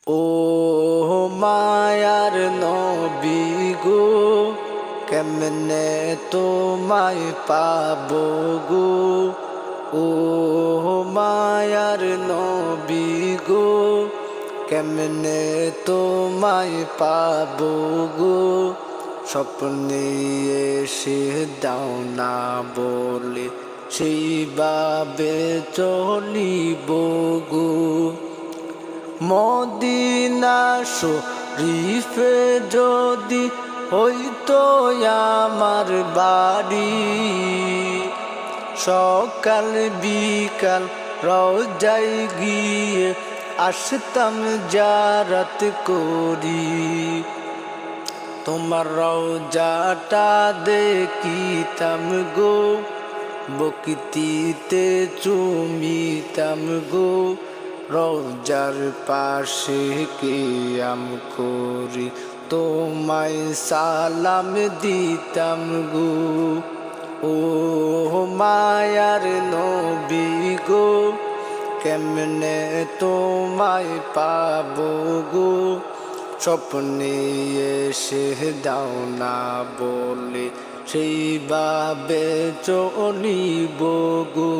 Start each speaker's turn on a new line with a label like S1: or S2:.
S1: ও মায়ার নবী গো, কেমনে তোমায় পাবো গো। ও মায়ার নবী গো, কেমনে তোমায় পাবো গো। স্বপ্নে এসে দাও না বলে, সেইভাবে চলিব গো। মদিনা শরীফে যদি হইতো আমার বাড়ি, সকাল বিকাল রওজায় গিয়ে আসতাম জিয়ারত করি। তোমার রওজাটা দেখিতাম গো, বকিতিতে চুমিতাম গো। রওজার পাশে কিয়াম করি, তোমায় সালাম দিতাম গো। ও মায়ার নবী গো, কেমনে তোমায় পাবো গো। স্বপ্নে এসে দাও না বলে, সেইভাবে চলিব গো।